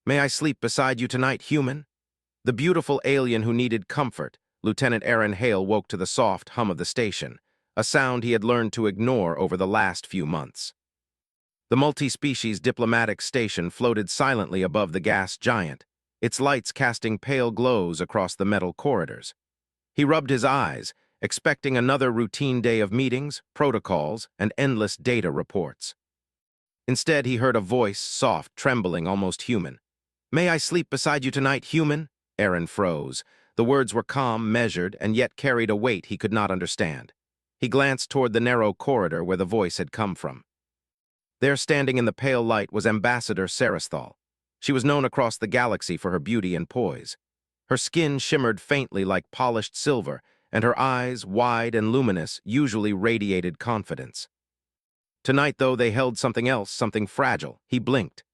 May I sleep beside you tonight, human? The beautiful alien who needed comfort, Lieutenant Aaron Hale woke to the soft hum of the station, a sound he had learned to ignore over the last few months. The multi-species diplomatic station floated silently above the gas giant, its lights casting pale glows across the metal corridors. He rubbed his eyes, expecting another routine day of meetings, protocols, and endless data reports. Instead, he heard a voice, soft, trembling, almost human. "May I sleep beside you tonight, human?" Aaron froze. The words were calm, measured, and yet carried a weight he could not understand. He glanced toward the narrow corridor where the voice had come from. There, standing in the pale light, was Ambassador Saristhal. She was known across the galaxy for her beauty and poise. Her skin shimmered faintly like polished silver, and her eyes, wide and luminous, usually radiated confidence. Tonight, though, they held something else, something fragile. He blinked.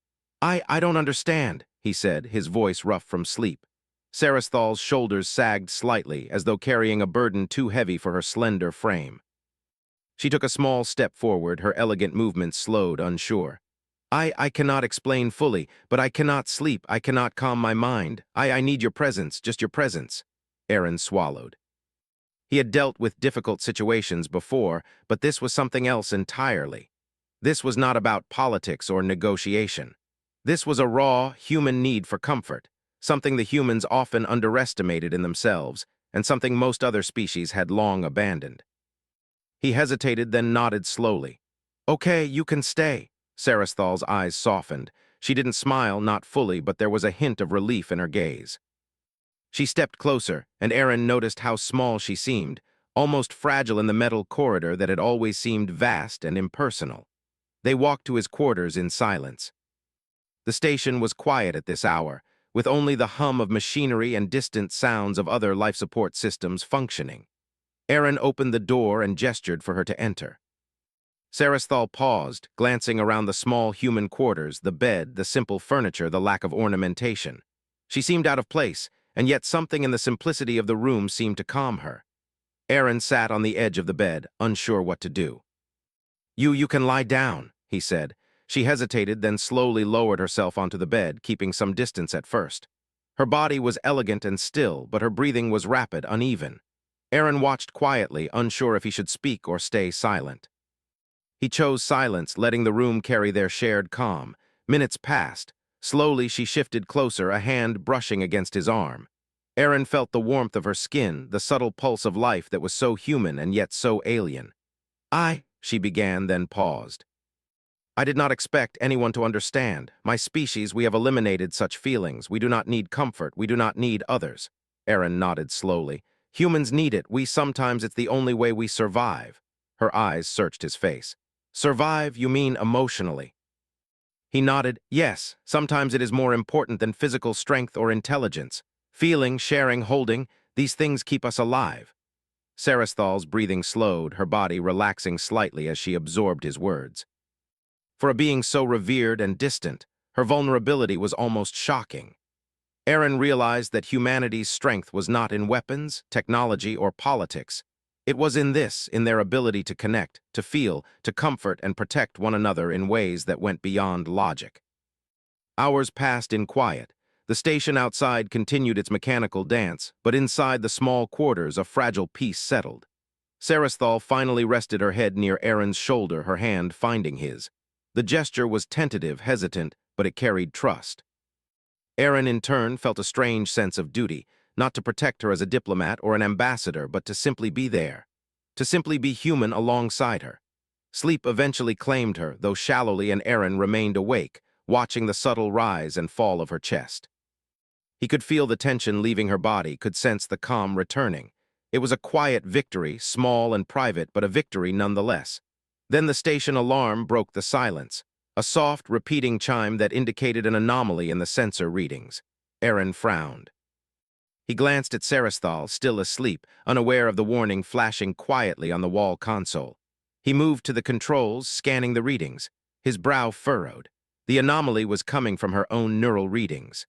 I don't understand," he said, his voice rough from sleep. Saristhal's shoulders sagged slightly, as though carrying a burden too heavy for her slender frame. She took a small step forward, her elegant movements slowed, unsure. I cannot explain fully, but I cannot sleep, I cannot calm my mind. I need your presence, just your presence." Aaron swallowed. He had dealt with difficult situations before, but this was something else entirely. This was not about politics or negotiation. This was a raw, human need for comfort, something the humans often underestimated in themselves, and something most other species had long abandoned. He hesitated, then nodded slowly. "Okay, you can stay." Saristhal's eyes softened. She didn't smile, not fully, but there was a hint of relief in her gaze. She stepped closer, and Aaron noticed how small she seemed, almost fragile in the metal corridor that had always seemed vast and impersonal. They walked to his quarters in silence. The station was quiet at this hour, with only the hum of machinery and distant sounds of other life support systems functioning. Aaron opened the door and gestured for her to enter. Saristhal paused, glancing around the small human quarters, the bed, the simple furniture, the lack of ornamentation. She seemed out of place, and yet something in the simplicity of the room seemed to calm her. Aaron sat on the edge of the bed, unsure what to do. You can lie down," he said. She hesitated, then slowly lowered herself onto the bed, keeping some distance at first. Her body was elegant and still, but her breathing was rapid, uneven. Aaron watched quietly, unsure if he should speak or stay silent. He chose silence, letting the room carry their shared calm. Minutes passed. Slowly, she shifted closer, a hand brushing against his arm. Aaron felt the warmth of her skin, the subtle pulse of life that was so human and yet so alien. She began, then paused. "I did not expect anyone to understand. My species, we have eliminated such feelings. We do not need comfort. We do not need others." Aaron nodded slowly. "Humans need it. Sometimes it's the only way we survive." Her eyes searched his face. "Survive, you mean emotionally?" He nodded. "Yes, sometimes it is more important than physical strength or intelligence. Feeling, sharing, holding, these things keep us alive." Saristhal's breathing slowed, her body relaxing slightly as she absorbed his words. For a being so revered and distant, her vulnerability was almost shocking. Aaron realized that humanity's strength was not in weapons, technology, or politics. It was in their ability to connect, to feel, to comfort and protect one another in ways that went beyond logic. Hours passed in quiet. The station outside continued its mechanical dance, but inside the small quarters a fragile peace settled. Saristhal finally rested her head near Aaron's shoulder, her hand finding his. The gesture was tentative, hesitant, but it carried trust. Aaron, in turn, felt a strange sense of duty, not to protect her as a diplomat or an ambassador, but to simply be there, to simply be human alongside her. Sleep eventually claimed her, though shallowly, and Aaron remained awake, watching the subtle rise and fall of her chest. He could feel the tension leaving her body, could sense the calm returning. It was a quiet victory, small and private, but a victory nonetheless. Then the station alarm broke the silence, a soft, repeating chime that indicated an anomaly in the sensor readings. Aaron frowned. He glanced at Saristhal, still asleep, unaware of the warning flashing quietly on the wall console. He moved to the controls, scanning the readings. His brow furrowed. The anomaly was coming from her own neural readings.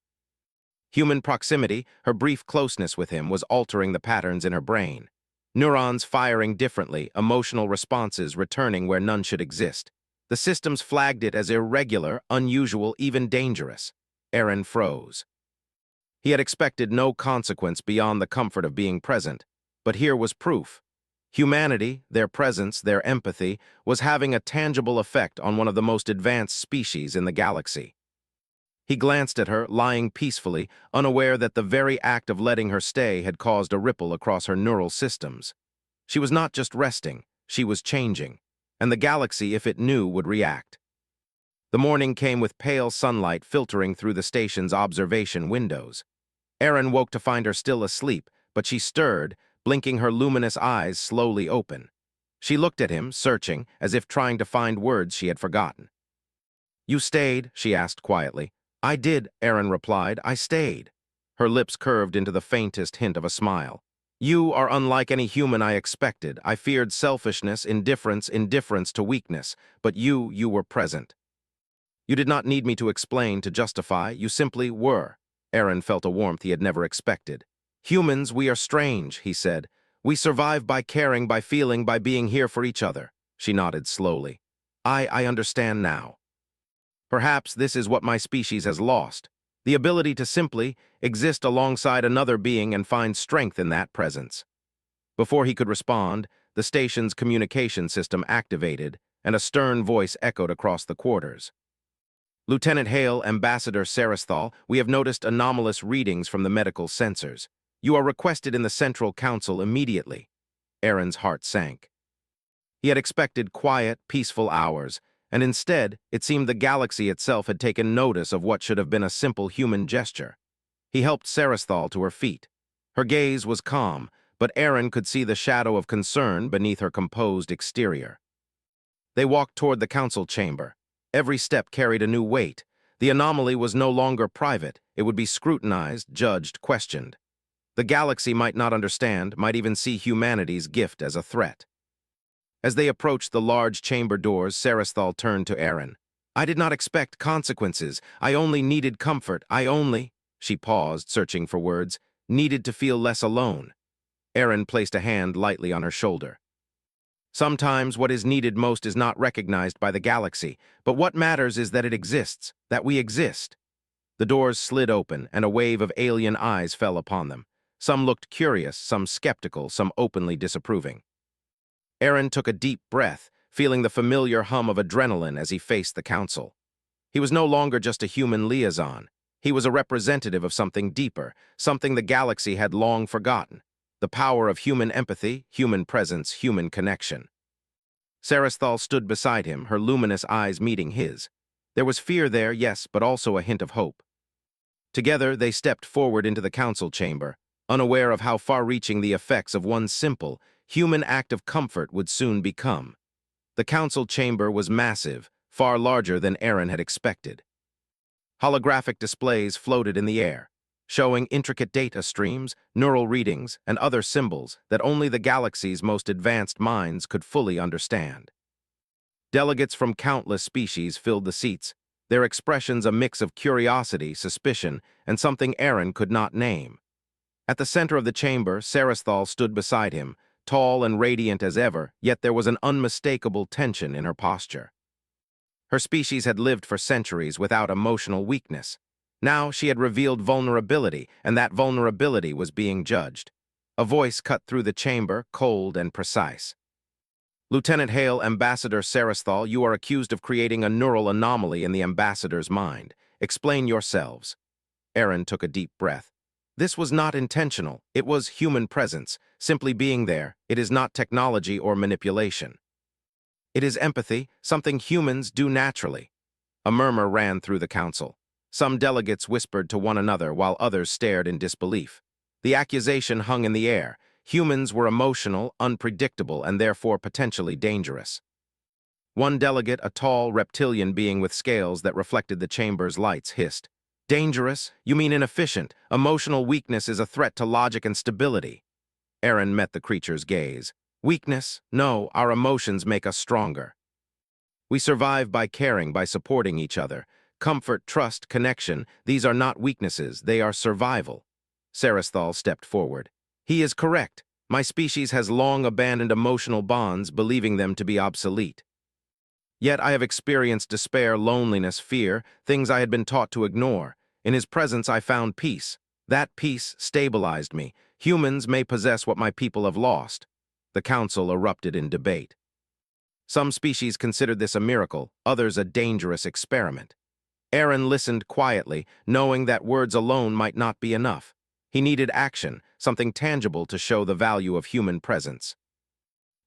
Human proximity, her brief closeness with him, was altering the patterns in her brain. Neurons firing differently, emotional responses returning where none should exist. The systems flagged it as irregular, unusual, even dangerous. Aaron froze. He had expected no consequence beyond the comfort of being present, but here was proof. Humanity, their presence, their empathy, was having a tangible effect on one of the most advanced species in the galaxy. He glanced at her, lying peacefully, unaware that the very act of letting her stay had caused a ripple across her neural systems. She was not just resting, she was changing, and the galaxy, if it knew, would react. The morning came with pale sunlight filtering through the station's observation windows. Aaron woke to find her still asleep, but she stirred, blinking her luminous eyes slowly open. She looked at him, searching, as if trying to find words she had forgotten. "You stayed?" she asked quietly. "I did," Aaron replied. "I stayed." Her lips curved into the faintest hint of a smile. "You are unlike any human I expected. I feared selfishness, indifference to weakness, but you were present. You did not need me to explain, to justify, you simply were." Aaron felt a warmth he had never expected. "Humans, we are strange," he said. "We survive by caring, by feeling, by being here for each other." She nodded slowly. I understand now. Perhaps this is what my species has lost, the ability to simply exist alongside another being and find strength in that presence." Before he could respond, the station's communication system activated, and a stern voice echoed across the quarters. "Lieutenant Hale, Ambassador Sarasthal, we have noticed anomalous readings from the medical sensors. You are requested in the Central Council immediately." Aaron's heart sank. He had expected quiet, peaceful hours, and instead, it seemed the galaxy itself had taken notice of what should have been a simple human gesture. He helped Sarasthal to her feet. Her gaze was calm, but Aaron could see the shadow of concern beneath her composed exterior. They walked toward the council chamber. Every step carried a new weight. The anomaly was no longer private. It would be scrutinized, judged, questioned. The galaxy might not understand, might even see humanity's gift as a threat. As they approached the large chamber doors, Sarasthal turned to Aaron. "I did not expect consequences. I only needed comfort. She paused, searching for words, needed to feel less alone." Aaron placed a hand lightly on her shoulder. "Sometimes what is needed most is not recognized by the galaxy, but what matters is that it exists, that we exist." The doors slid open, and a wave of alien eyes fell upon them. Some looked curious, some skeptical, some openly disapproving. Aaron took a deep breath, feeling the familiar hum of adrenaline as he faced the council. He was no longer just a human liaison. He was a representative of something deeper, something the galaxy had long forgotten. The power of human empathy, human presence, human connection. Sarasthal stood beside him, her luminous eyes meeting his. There was fear there, yes, but also a hint of hope. Together, they stepped forward into the council chamber, unaware of how far-reaching the effects of one simple, human act of comfort would soon become. The council chamber was massive, far larger than Aaron had expected. Holographic displays floated in the air, showing intricate data streams, neural readings, and other symbols that only the galaxy's most advanced minds could fully understand. Delegates from countless species filled the seats, their expressions a mix of curiosity, suspicion, and something Aaron could not name. At the center of the chamber, Sarasthal stood beside him, tall and radiant as ever, yet there was an unmistakable tension in her posture. Her species had lived for centuries without emotional weakness. Now she had revealed vulnerability, and that vulnerability was being judged. A voice cut through the chamber, cold and precise. "Lieutenant Hale, Ambassador Sarasthal, you are accused of creating a neural anomaly in the ambassador's mind. Explain yourselves." Aaron took a deep breath. This was not intentional. It was human presence, simply being there. It is not technology or manipulation. It is empathy, something humans do naturally. A murmur ran through the council. Some delegates whispered to one another while others stared in disbelief. The accusation hung in the air. Humans were emotional, unpredictable, and therefore potentially dangerous. One delegate, a tall, reptilian being with scales that reflected the chamber's lights, hissed, "Dangerous? You mean inefficient? Emotional weakness is a threat to logic and stability." Aaron met the creature's gaze. "Weakness? No, our emotions make us stronger. We survive by caring, by supporting each other. Comfort, trust, connection, these are not weaknesses, they are survival." Sarasthal stepped forward. "He is correct. My species has long abandoned emotional bonds, believing them to be obsolete. Yet I have experienced despair, loneliness, fear, things I had been taught to ignore. In his presence I found peace. That peace stabilized me. Humans may possess what my people have lost. The council erupted in debate. Some species considered this a miracle, others a dangerous experiment. Aaron listened quietly, knowing that words alone might not be enough. He needed action, something tangible to show the value of human presence.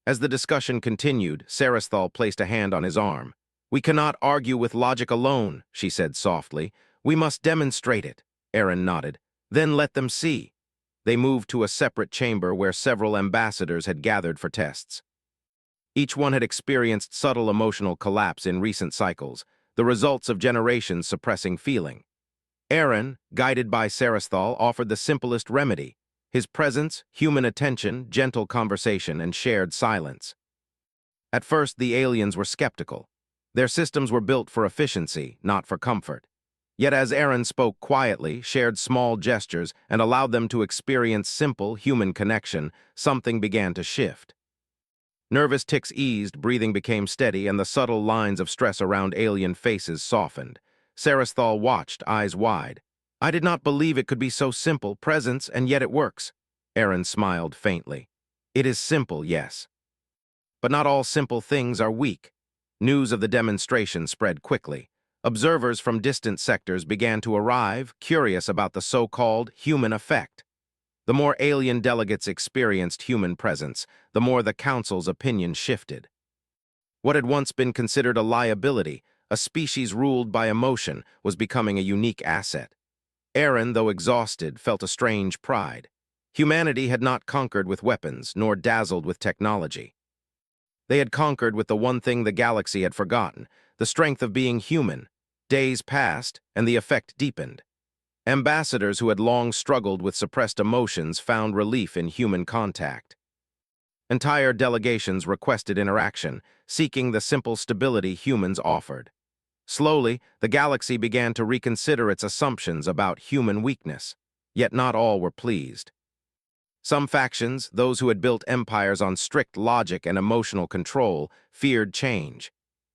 As the discussion continued, Sarasthal placed a hand on his arm. "We cannot argue with logic alone," she said softly. "We must demonstrate it." Aaron nodded. "Then let them see." They moved to a separate chamber where several ambassadors had gathered for tests. Each one had experienced subtle emotional collapse in recent cycles, the results of generations suppressing feeling. Aaron, guided by Sarasthal, offered the simplest remedy: his presence, human attention, gentle conversation, and shared silence. At first, the aliens were skeptical. Their systems were built for efficiency, not for comfort. Yet as Aaron spoke quietly, shared small gestures, and allowed them to experience simple human connection, something began to shift. Nervous tics eased, breathing became steady, and the subtle lines of stress around alien faces softened. Sarasthal watched, eyes wide. "I did not believe it could be so simple, presence, and yet it works." Aaron smiled faintly. "It is simple, yes. But not all simple things are weak." News of the demonstration spread quickly. Observers from distant sectors began to arrive, curious about the so-called human effect. The more alien delegates experienced human presence, the more the council's opinion shifted. What had once been considered a liability, a species ruled by emotion, was becoming a unique asset. Aaron, though exhausted, felt a strange pride. Humanity had not conquered with weapons, nor dazzled with technology. They had conquered with the one thing the galaxy had forgotten, the strength of being human. Days passed, and the effect deepened. Ambassadors who had long struggled with suppressed emotions found relief in human contact. Entire delegations requested interaction, seeking the simple stability humans offered. Slowly, the galaxy began to reconsider its assumptions about human weakness, yet not all were pleased. Some factions, those who had built empires on strict logic and emotional control, feared change.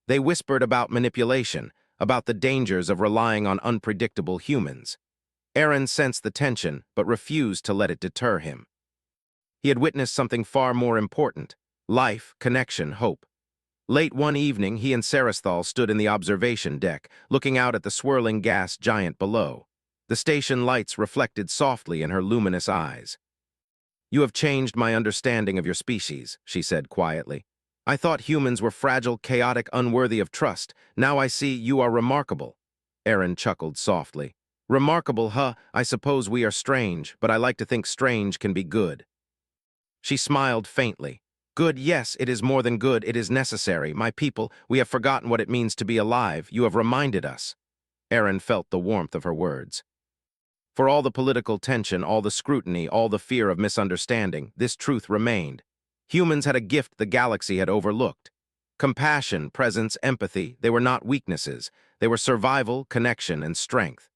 They whispered about manipulation, about the dangers of relying on unpredictable humans. Aaron sensed the tension, but refused to let it deter him. He had witnessed something far more important: life, connection, hope. Late one evening, he and Sarasthal stood in the observation deck, looking out at the swirling gas giant below. The station lights reflected softly in her luminous eyes. "You have changed my understanding of your species," she said quietly. "I thought humans were fragile, chaotic, unworthy of trust. Now I see you are remarkable." Aaron chuckled softly. "Remarkable, huh? I suppose we are strange, but I like to think strange can be good." She smiled faintly. "Good, yes, it is more than good, it is necessary. My people, we have forgotten what it means to be alive. You have reminded us." Aaron felt the warmth of her words. For all the political tension, all the scrutiny, all the fear of misunderstanding, this truth remained. Humans had a gift the galaxy had overlooked. Compassion, presence, empathy, they were not weaknesses. They were survival, connection, and strength.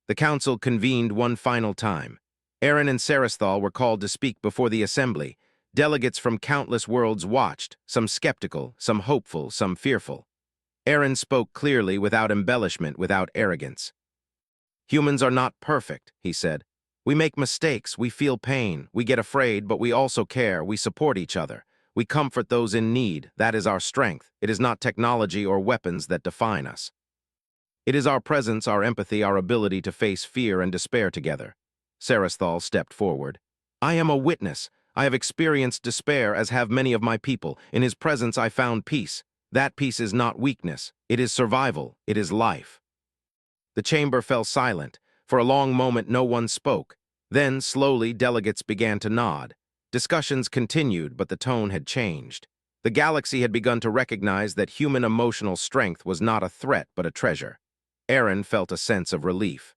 The council convened one final time. Aaron and Sarasthal were called to speak before the assembly. Delegates from countless worlds watched, some skeptical, some hopeful, some fearful. Aaron spoke clearly, without embellishment, without arrogance. "Humans are not perfect," he said. "We make mistakes, we feel pain, we get afraid, but we also care, we support each other. We comfort those in need. That is our strength. It is not technology or weapons that define us. It is our presence, our empathy, our ability to face fear and despair together." Sarasthal stepped forward. "I am a witness. I have experienced despair, as have many of my people. In his presence I found peace. That peace is not weakness. It is survival. It is life." The chamber fell silent. For a long moment no one spoke. Then, slowly, delegates began to nod. Discussions continued, but the tone had changed. The galaxy had begun to recognize that human emotional strength was not a threat but a treasure. Aaron felt a sense of relief.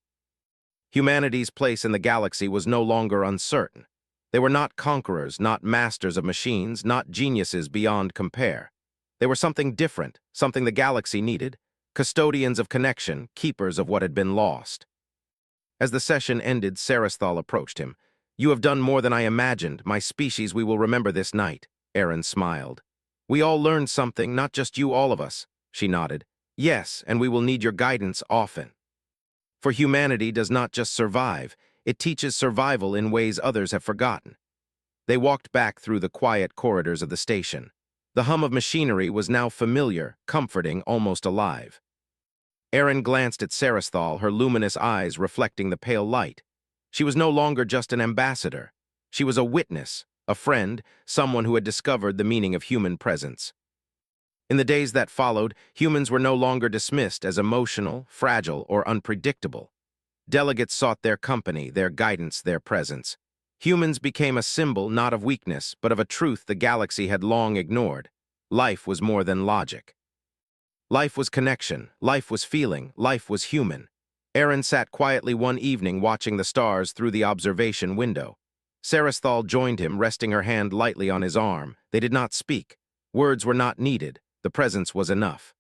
Humanity's place in the galaxy was no longer uncertain. They were not conquerors, not masters of machines, not geniuses beyond compare. They were something different, something the galaxy needed: custodians of connection, keepers of what had been lost. As the session ended, Sarasthal approached him. "You have done more than I imagined. My species, we will remember this night." Aaron smiled. "We all learned something, not just you, all of us." She nodded. "Yes, and we will need your guidance often." For humanity does not just survive, it teaches survival in ways others have forgotten. They walked back through the quiet corridors of the station. The hum of machinery was now familiar, comforting, almost alive. Erin glanced at Saristhal, her luminous eyes reflecting the pale light. She was no longer just an ambassador. She was a witness, a friend, someone who had discovered the meaning of human presence. In the days that followed, humans were no longer dismissed as emotional, fragile, or unpredictable. Delegates sought their company, their guidance, their presence. Humans became a symbol not of weakness, but of a truth the galaxy had long ignored. Life was more than logic. Life was connection, life was feeling, life was human. Erin sat quietly one evening watching the stars through the observation window. Saristhal joined him, resting her hand lightly on his arm. They did not speak. Words were not needed. The presence was enough.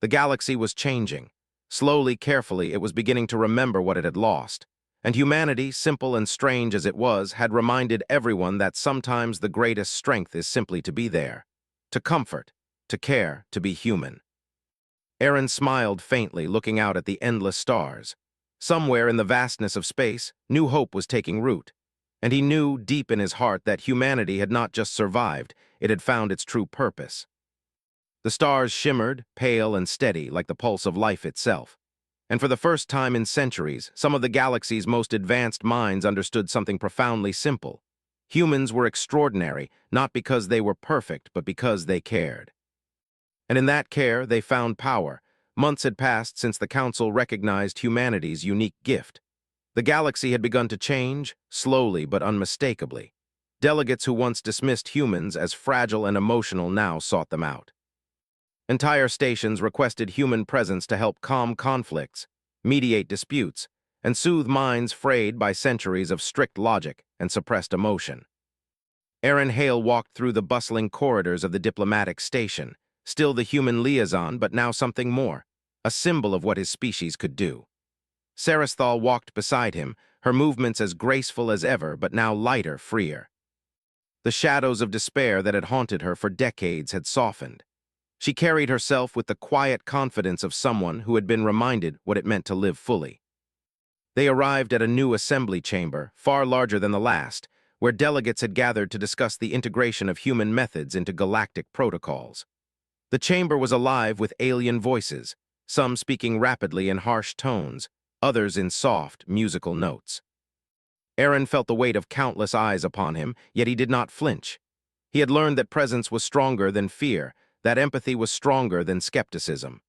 The galaxy was changing. Slowly, carefully, it was beginning to remember what it had lost. And humanity, simple and strange as it was, had reminded everyone that sometimes the greatest strength is simply to be there. To comfort, to care, to be human. Erin smiled faintly, looking out at the endless stars. Somewhere in the vastness of space, new hope was taking root. And he knew deep in his heart that humanity had not just survived, it had found its true purpose. The stars shimmered, pale and steady, like the pulse of life itself. And for the first time in centuries, some of the galaxy's most advanced minds understood something profoundly simple. Humans were extraordinary, not because they were perfect, but because they cared. And in that care, they found power. Months had passed since the Council recognized humanity's unique gift. The galaxy had begun to change, slowly but unmistakably. Delegates who once dismissed humans as fragile and emotional now sought them out. Entire stations requested human presence to help calm conflicts, mediate disputes, and soothe minds frayed by centuries of strict logic and suppressed emotion. Erin Hale walked through the bustling corridors of the diplomatic station, still the human liaison, but now something more, a symbol of what his species could do. Saristhal walked beside him, her movements as graceful as ever, but now lighter, freer. The shadows of despair that had haunted her for decades had softened. She carried herself with the quiet confidence of someone who had been reminded what it meant to live fully. They arrived at a new assembly chamber, far larger than the last, where delegates had gathered to discuss the integration of human methods into galactic protocols. The chamber was alive with alien voices, some speaking rapidly in harsh tones, others in soft, musical notes. Erin felt the weight of countless eyes upon him, yet he did not flinch. He had learned that presence was stronger than fear, that empathy was stronger than skepticism.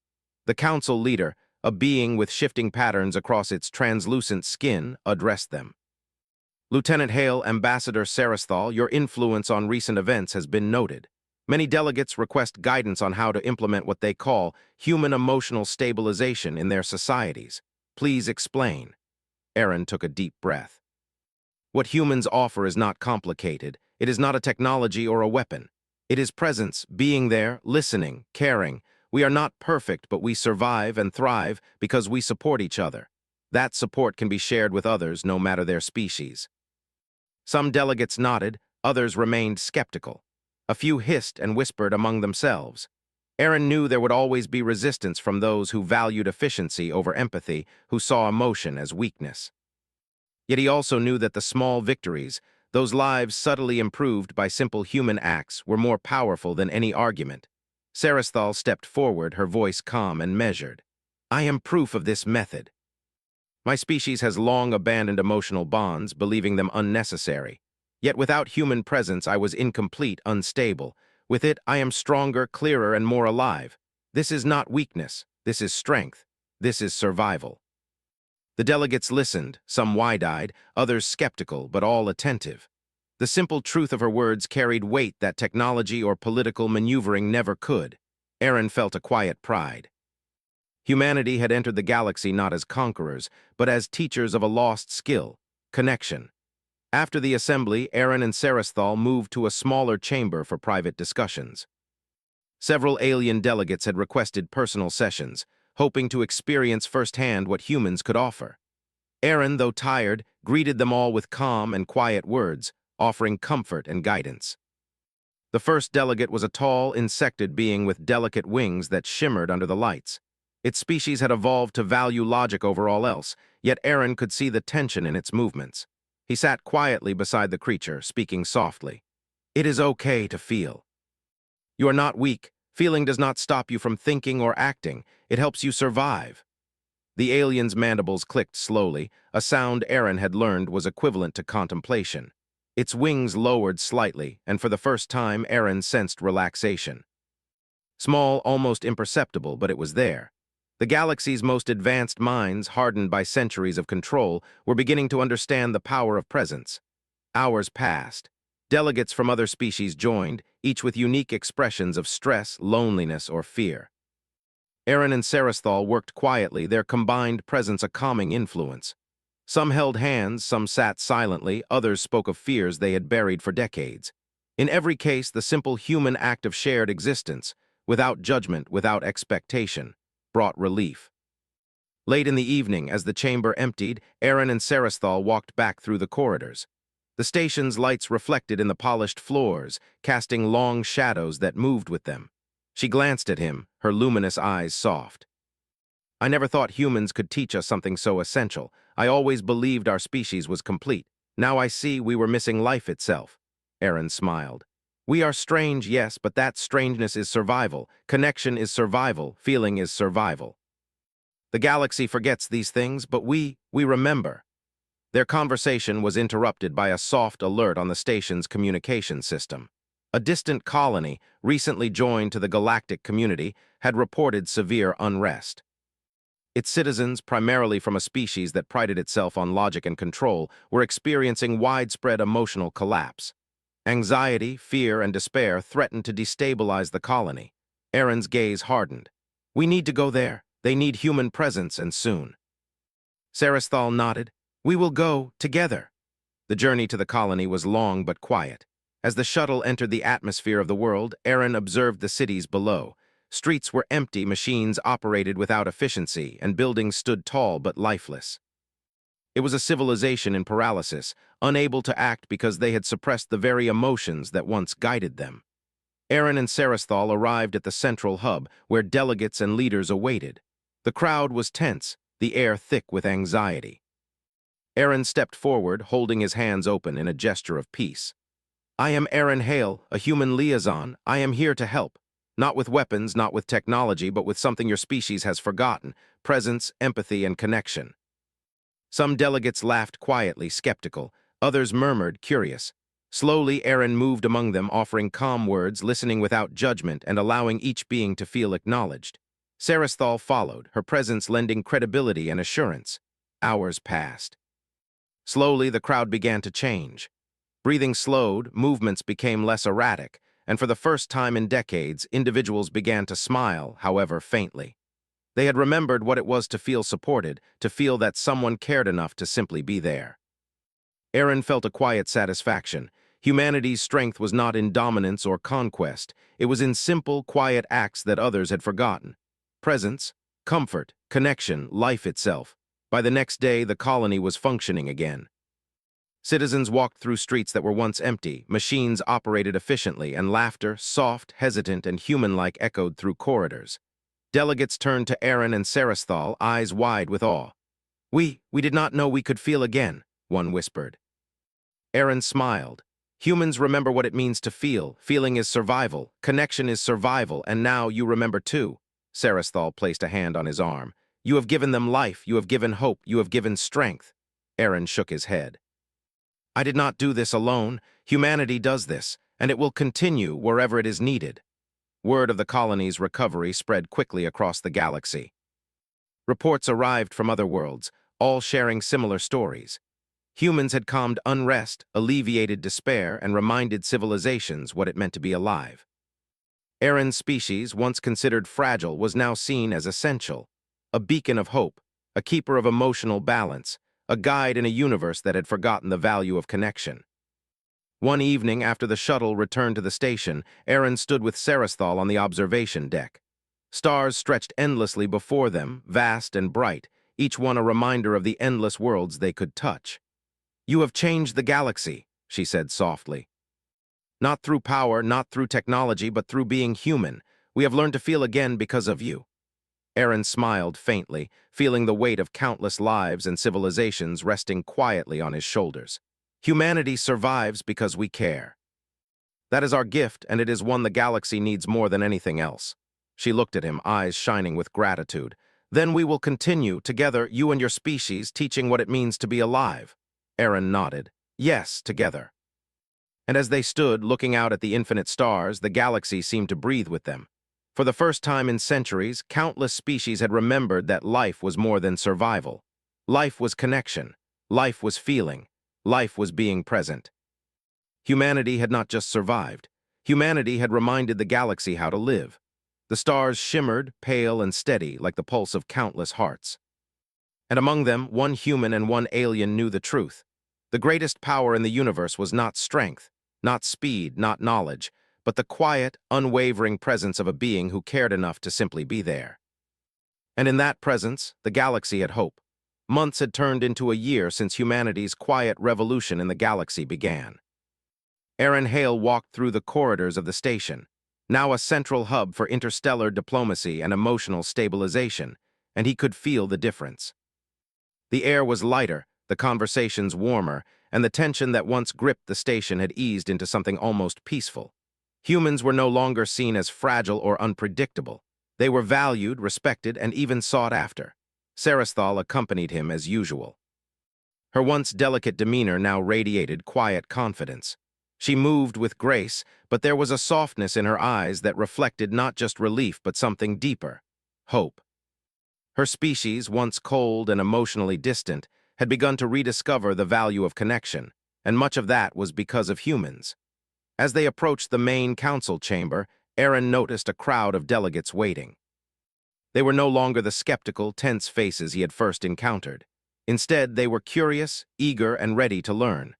The council leader, a being with shifting patterns across its translucent skin, addressed them. Lieutenant Hale, Ambassador Saristhal, your influence on recent events has been noted. Many delegates request guidance on how to implement what they call human emotional stabilization in their societies. Please explain. Erin took a deep breath. What humans offer is not complicated. It is not a technology or a weapon. It is presence, being there, listening, caring. We are not perfect, but we survive and thrive because we support each other. That support can be shared with others, no matter their species. Some delegates nodded, others remained skeptical. A few hissed and whispered among themselves. Erin knew there would always be resistance from those who valued efficiency over empathy, who saw emotion as weakness. Yet he also knew that the small victories, those lives subtly improved by simple human acts, were more powerful than any argument. Saristhal stepped forward, her voice calm and measured. I am proof of this method. My species has long abandoned emotional bonds, believing them unnecessary. Yet without human presence, I was incomplete, unstable. With it, I am stronger, clearer, and more alive. This is not weakness. This is strength. This is survival. The delegates listened, some wide-eyed, others skeptical, but all attentive. The simple truth of her words carried weight that technology or political maneuvering never could. Erin felt a quiet pride. Humanity had entered the galaxy not as conquerors, but as teachers of a lost skill, connection. After the assembly, Erin and Saristhal moved to a smaller chamber for private discussions. Several alien delegates had requested personal sessions, hoping to experience firsthand what humans could offer. Erin, though tired, greeted them all with calm and quiet words, offering comfort and guidance. The first delegate was a tall, insected being with delicate wings that shimmered under the lights. Its species had evolved to value logic over all else, yet Aaron could see the tension in its movements. He sat quietly beside the creature, speaking softly. It is okay to feel. You are not weak. Feeling does not stop you from thinking or acting. It helps you survive. The alien's mandibles clicked slowly, a sound Aaron had learned was equivalent to contemplation. Its wings lowered slightly, and for the first time Aaron sensed relaxation. Small, almost imperceptible, but it was there. The galaxy's most advanced minds, hardened by centuries of control, were beginning to understand the power of presence. Hours passed. Delegates from other species joined, each with unique expressions of stress, loneliness, or fear. Aaron and Saristhal worked quietly, their combined presence a calming influence. Some held hands, some sat silently, others spoke of fears they had buried for decades. In every case, the simple human act of shared existence, without judgment, without expectation, brought relief. Late in the evening, as the chamber emptied, Aaron and Saristhal walked back through the corridors. The station's lights reflected in the polished floors, casting long shadows that moved with them. She glanced at him, her luminous eyes soft. I never thought humans could teach us something so essential. I always believed our species was complete. Now I see we were missing life itself. Aaron smiled. We are strange, yes, but that strangeness is survival. Connection is survival. Feeling is survival. The galaxy forgets these things, but we remember. Their conversation was interrupted by a soft alert on the station's communication system. A distant colony, recently joined to the galactic community, had reported severe unrest. Its citizens, primarily from a species that prided itself on logic and control, were experiencing widespread emotional collapse. Anxiety, fear, and despair threatened to destabilize the colony. Aaron's gaze hardened. We need to go there. They need human presence, and soon. Saristhal nodded. We will go, together. The journey to the colony was long but quiet. As the shuttle entered the atmosphere of the world, Aaron observed the cities below. Streets were empty, machines operated without efficiency, and buildings stood tall but lifeless. It was a civilization in paralysis, unable to act because they had suppressed the very emotions that once guided them. Aaron and Saristhal arrived at the central hub, where delegates and leaders awaited. The crowd was tense, the air thick with anxiety. Aaron stepped forward, holding his hands open in a gesture of peace. I am Aaron Hale, a human liaison. I am here to help. Not with weapons, not with technology, but with something your species has forgotten: presence, empathy, and connection. Some delegates laughed quietly, skeptical. Others murmured, curious. Slowly, Aaron moved among them, offering calm words, listening without judgment, and allowing each being to feel acknowledged. Saristhal followed, her presence lending credibility and assurance. Hours passed. Slowly, the crowd began to change. Breathing slowed, movements became less erratic, and for the first time in decades, individuals began to smile, however faintly. They had remembered what it was to feel supported, to feel that someone cared enough to simply be there. Aaron felt a quiet satisfaction. Humanity's strength was not in dominance or conquest. It was in simple, quiet acts that others had forgotten. Presence, comfort, connection, life itself. By the next day, the colony was functioning again. Citizens walked through streets that were once empty, machines operated efficiently, and laughter, soft, hesitant, and human-like, echoed through corridors. Delegates turned to Aaron and Saristhal, eyes wide with awe. We did not know we could feel again," one whispered. Aaron smiled. Humans remember what it means to feel. Feeling is survival. Connection is survival, and now you remember too. Saristhal placed a hand on his arm. You have given them life, you have given hope, you have given strength. Aaron shook his head. I did not do this alone. Humanity does this, and it will continue wherever it is needed. Word of the colony's recovery spread quickly across the galaxy. Reports arrived from other worlds, all sharing similar stories. Humans had calmed unrest, alleviated despair, and reminded civilizations what it meant to be alive. Aaron's species, once considered fragile, was now seen as essential. A beacon of hope, a keeper of emotional balance, a guide in a universe that had forgotten the value of connection. One evening, after the shuttle returned to the station, Aaron stood with Saristhal on the observation deck. Stars stretched endlessly before them, vast and bright, each one a reminder of the endless worlds they could touch. You have changed the galaxy, she said softly. Not through power, not through technology, but through being human. We have learned to feel again because of you. Aaron smiled faintly, feeling the weight of countless lives and civilizations resting quietly on his shoulders. Humanity survives because we care. That is our gift, and it is one the galaxy needs more than anything else. She looked at him, eyes shining with gratitude. Then we will continue, together, you and your species, teaching what it means to be alive. Aaron nodded. Yes, together. And as they stood, looking out at the infinite stars, the galaxy seemed to breathe with them. For the first time in centuries, countless species had remembered that life was more than survival. Life was connection. Life was feeling. Life was being present. Humanity had not just survived. Humanity had reminded the galaxy how to live. The stars shimmered, pale and steady, like the pulse of countless hearts. And among them, one human and one alien knew the truth. The greatest power in the universe was not strength, not speed, not knowledge, but the quiet, unwavering presence of a being who cared enough to simply be there. And in that presence, the galaxy had hope. Months had turned into a year since humanity's quiet revolution in the galaxy began. Aaron Hale walked through the corridors of the station, now a central hub for interstellar diplomacy and emotional stabilization, and he could feel the difference. The air was lighter, the conversations warmer, and the tension that once gripped the station had eased into something almost peaceful. Humans were no longer seen as fragile or unpredictable. They were valued, respected, and even sought after. Saristhal accompanied him as usual. Her once delicate demeanor now radiated quiet confidence. She moved with grace, but there was a softness in her eyes that reflected not just relief but something deeper, hope. Her species, once cold and emotionally distant, had begun to rediscover the value of connection, and much of that was because of humans. As they approached the main council chamber, Aaron noticed a crowd of delegates waiting. They were no longer the skeptical, tense faces he had first encountered. Instead, they were curious, eager, and ready to learn.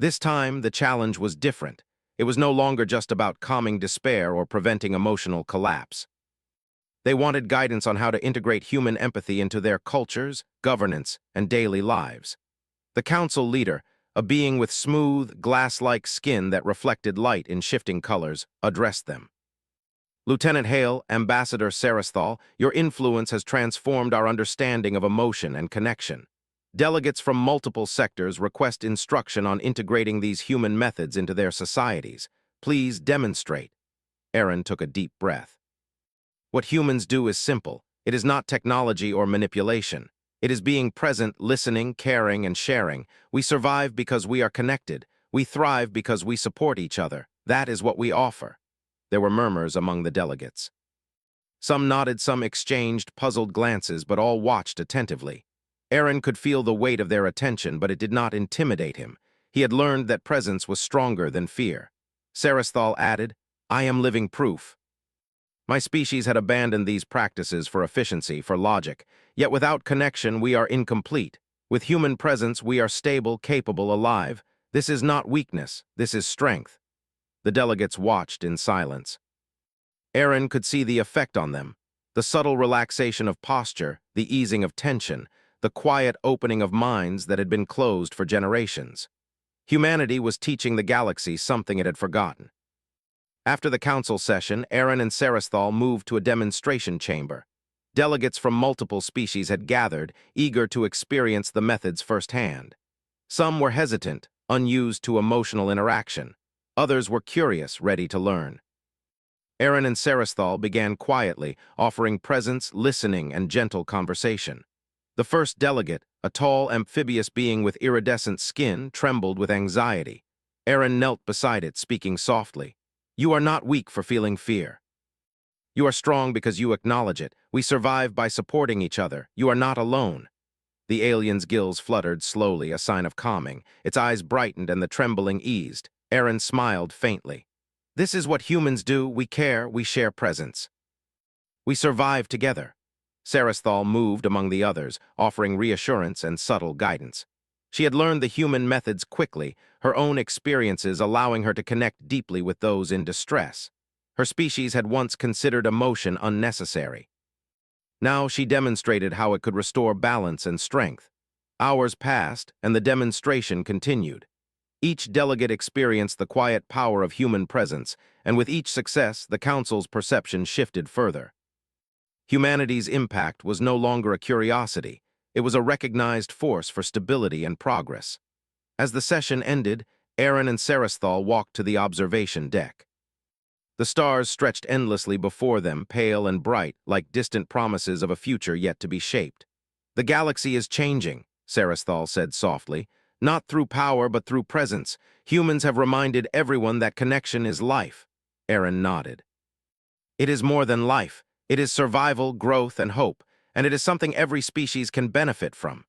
This time, the challenge was different. It was no longer just about calming despair or preventing emotional collapse. They wanted guidance on how to integrate human empathy into their cultures, governance, and daily lives. The council leader, a being with smooth, glass-like skin that reflected light in shifting colors, addressed them. Lieutenant Hale, Ambassador Saristhal, your influence has transformed our understanding of emotion and connection. Delegates from multiple sectors request instruction on integrating these human methods into their societies. Please demonstrate. Aaron took a deep breath. What humans do is simple. It is not technology or manipulation. It is being present, listening, caring, and sharing. We survive because we are connected. We thrive because we support each other. That is what we offer. There were murmurs among the delegates. Some nodded, some exchanged puzzled glances, but all watched attentively. Aaron could feel the weight of their attention, but it did not intimidate him. He had learned that presence was stronger than fear. Saristhal added, I am living proof. My species had abandoned these practices for efficiency, for logic. Yet without connection, we are incomplete. With human presence, we are stable, capable, alive. This is not weakness. This is strength. The delegates watched in silence. Aaron could see the effect on them. The subtle relaxation of posture, the easing of tension, the quiet opening of minds that had been closed for generations. Humanity was teaching the galaxy something it had forgotten. After the council session, Aaron and Saristhal moved to a demonstration chamber. Delegates from multiple species had gathered, eager to experience the methods firsthand. Some were hesitant, unused to emotional interaction. Others were curious, ready to learn. Aaron and Saristhal began quietly, offering presence, listening, and gentle conversation. The first delegate, a tall, amphibious being with iridescent skin, trembled with anxiety. Aaron knelt beside it, speaking softly. You are not weak for feeling fear. You are strong because you acknowledge it. We survive by supporting each other. You are not alone. The alien's gills fluttered slowly, a sign of calming. Its eyes brightened and the trembling eased. Aaron smiled faintly. This is what humans do. We care, we share presence. We survive together. Saristhal moved among the others, offering reassurance and subtle guidance. She had learned the human methods quickly, her own experiences allowing her to connect deeply with those in distress. Her species had once considered emotion unnecessary. Now she demonstrated how it could restore balance and strength. Hours passed, and the demonstration continued. Each delegate experienced the quiet power of human presence, and with each success, the council's perception shifted further. Humanity's impact was no longer a curiosity. It was a recognized force for stability and progress. As the session ended, Aaron and Saristhal walked to the observation deck. The stars stretched endlessly before them, pale and bright, like distant promises of a future yet to be shaped. "The galaxy is changing," Saristhal said softly. "Not through power, but through presence. Humans have reminded everyone that connection is life." Aaron nodded. "It is more than life. It is survival, growth, and hope, and it is something every species can benefit from."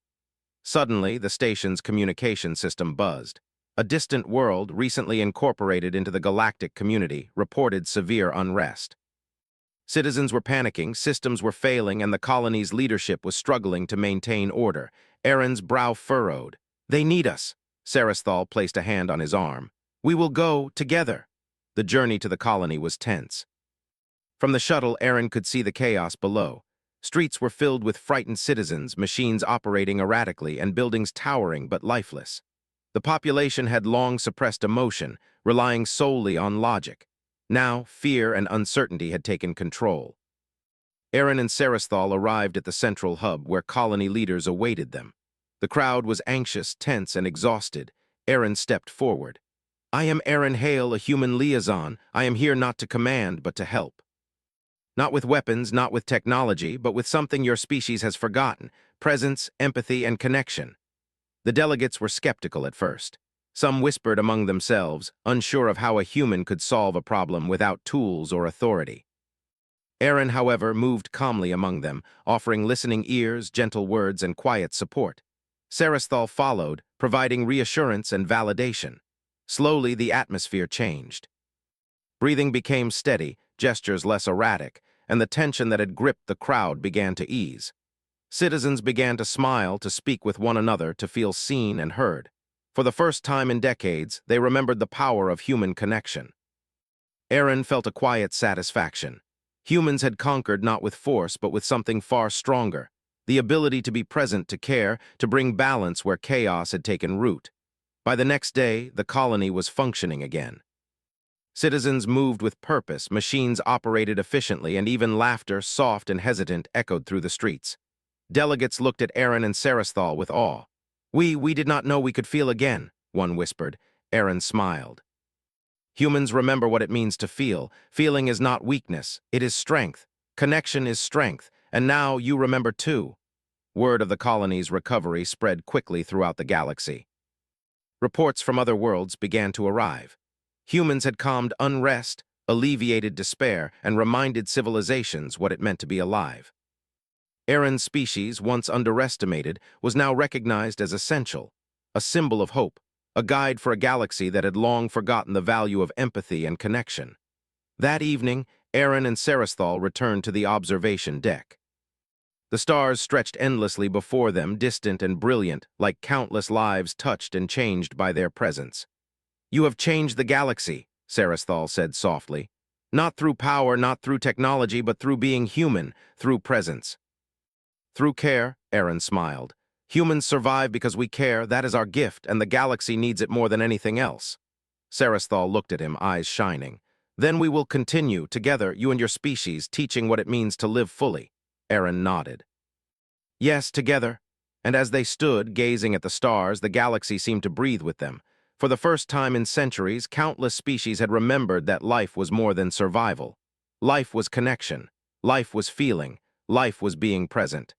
Suddenly, the station's communication system buzzed. A distant world, recently incorporated into the galactic community, reported severe unrest. Citizens were panicking, systems were failing, and the colony's leadership was struggling to maintain order. Aaron's brow furrowed. "They need us." Saristhal placed a hand on his arm. "We will go together." The journey to the colony was tense. From the shuttle, Aaron could see the chaos below. Streets were filled with frightened citizens, machines operating erratically, and buildings towering but lifeless. The population had long suppressed emotion, relying solely on logic. Now, fear and uncertainty had taken control. Aaron and Saristhal arrived at the central hub where colony leaders awaited them. The crowd was anxious, tense, and exhausted. Aaron stepped forward. "I am Aaron Hale, a human liaison. I am here not to command, but to help. Not with weapons, not with technology, but with something your species has forgotten: presence, empathy, and connection." The delegates were skeptical at first. Some whispered among themselves, unsure of how a human could solve a problem without tools or authority. Aaron, however, moved calmly among them, offering listening ears, gentle words, and quiet support. Saristhal followed, providing reassurance and validation. Slowly, the atmosphere changed. Breathing became steady, gestures less erratic, and the tension that had gripped the crowd began to ease. Citizens began to smile, to speak with one another, to feel seen and heard. For the first time in decades, they remembered the power of human connection. Aaron felt a quiet satisfaction. Humans had conquered not with force, but with something far stronger: the ability to be present, to care, to bring balance where chaos had taken root. By the next day, the colony was functioning again. Citizens moved with purpose, machines operated efficiently, and even laughter, soft and hesitant, echoed through the streets. Delegates looked at Aaron and Saristhal with awe. We did not know we could feel again," one whispered. Aaron smiled. "Humans remember what it means to feel. Feeling is not weakness, it is strength. Connection is strength, and now you remember too." Word of the colony's recovery spread quickly throughout the galaxy. Reports from other worlds began to arrive. Humans had calmed unrest, alleviated despair, and reminded civilizations what it meant to be alive. Aaron's species, once underestimated, was now recognized as essential, a symbol of hope, a guide for a galaxy that had long forgotten the value of empathy and connection. That evening, Aaron and Saristhal returned to the observation deck. The stars stretched endlessly before them, distant and brilliant, like countless lives touched and changed by their presence. "You have changed the galaxy," Saristhal said softly. "Not through power, not through technology, but through being human, through presence." "Through care," Aaron smiled. "Humans survive because we care. That is our gift, and the galaxy needs it more than anything else." Saristhal looked at him, eyes shining. "Then we will continue, together, you and your species, teaching what it means to live fully." Aaron nodded. "Yes, together." And as they stood, gazing at the stars, the galaxy seemed to breathe with them. For the first time in centuries, countless species had remembered that life was more than survival. Life was connection. Life was feeling. Life was being present.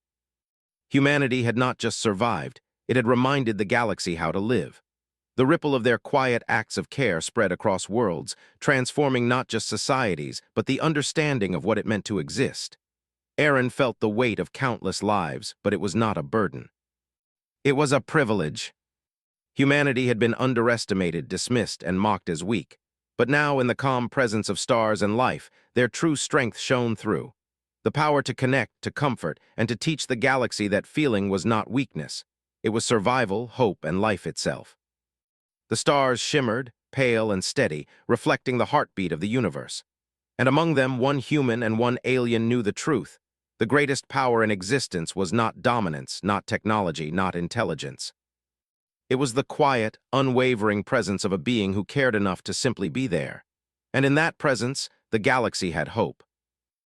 Humanity had not just survived, it had reminded the galaxy how to live. The ripple of their quiet acts of care spread across worlds, transforming not just societies, but the understanding of what it meant to exist. Aaron felt the weight of countless lives, but it was not a burden. It was a privilege. Humanity had been underestimated, dismissed, and mocked as weak. But now, in the calm presence of stars and life, their true strength shone through. The power to connect, to comfort, and to teach the galaxy that feeling was not weakness. It was survival, hope, and life itself. The stars shimmered, pale and steady, reflecting the heartbeat of the universe. And among them, one human and one alien knew the truth. The greatest power in existence was not dominance, not technology, not intelligence. It was the quiet, unwavering presence of a being who cared enough to simply be there. And in that presence, the galaxy had hope.